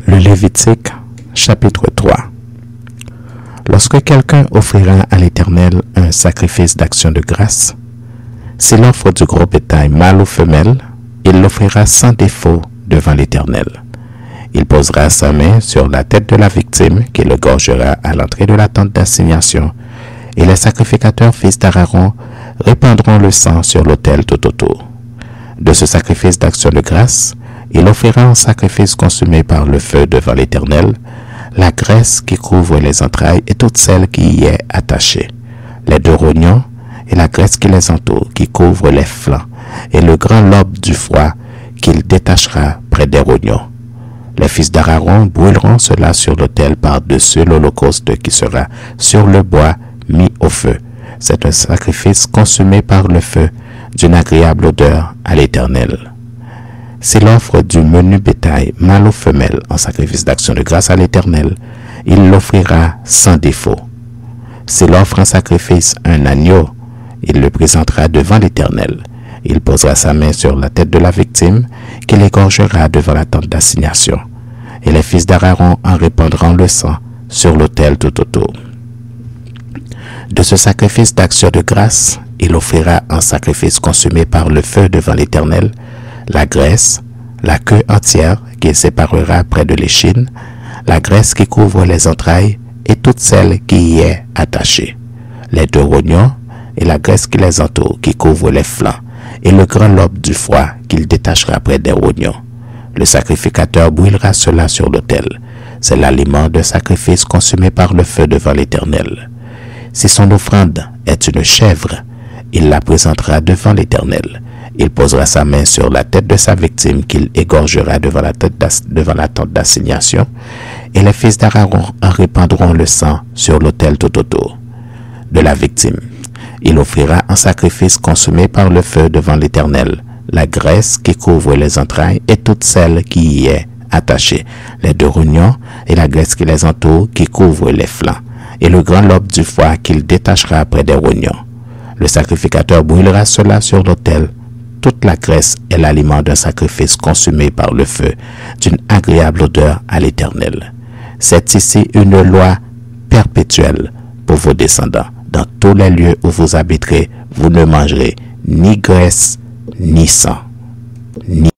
Le Lévitique, chapitre 3. Lorsque quelqu'un offrira à l'Éternel un sacrifice d'action de grâce, s'il offre du gros bétail mâle ou femelle, il l'offrira sans défaut devant l'Éternel. Il posera sa main sur la tête de la victime qu'il égorgera à l'entrée de la tente d'assignation, et les sacrificateurs fils d'Aaron répandront le sang sur l'autel tout autour. De ce sacrifice d'action de grâce, il offrira en sacrifice consumé par le feu devant l'Éternel la graisse qui couvre les entrailles et toute celle qui y est attachée, les deux rognons et la graisse qui les entoure, qui couvre les flancs, et le grand lobe du foie qu'il détachera près des rognons. Les fils d'Aaron brûleront cela sur l'autel par-dessus l'holocauste qui sera sur le bois mis au feu. C'est un sacrifice consumé par le feu, d'une agréable odeur à l'Éternel. S'il offre du menu bétail, mâle ou femelle, en sacrifice d'action de grâce à l'Éternel, il l'offrira sans défaut. S'il offre en sacrifice un agneau, il le présentera devant l'Éternel. Il posera sa main sur la tête de la victime, qu'il égorgera devant la tente d'assignation. Et les fils d'Aaron en répandront le sang sur l'autel tout autour. De ce sacrifice d'action de grâce, il offrira en sacrifice consumé par le feu devant l'Éternel la graisse, la queue entière qu'il séparera près de l'échine, la graisse qui couvre les entrailles et toute celle qui y est attachée, les deux rognons et la graisse qui les entoure, qui couvre les flancs, et le grand lobe du foie qu'il détachera près des rognons. Le sacrificateur brûlera cela sur l'autel. C'est l'aliment de sacrifice consumé par le feu devant l'Éternel. Si son offrande est une chèvre, il la présentera devant l'Éternel. Il posera sa main sur la tête de sa victime qu'il égorgera devant la tente d'assignation, et les fils d'Aaron en répandront le sang sur l'autel tout autour de la victime. Il offrira un sacrifice consumé par le feu devant l'Éternel la graisse qui couvre les entrailles et toute celle qui y est attachée, les deux rognons et la graisse qui les entoure, qui couvre les flancs, et le grand lobe du foie qu'il détachera près des rognons. Le sacrificateur brûlera cela sur l'autel. Toute la graisse est l'aliment d'un sacrifice consumé par le feu, d'une agréable odeur à l'Éternel. C'est ici une loi perpétuelle pour vos descendants. Dans tous les lieux où vous habiterez, vous ne mangerez ni graisse, ni sang, ni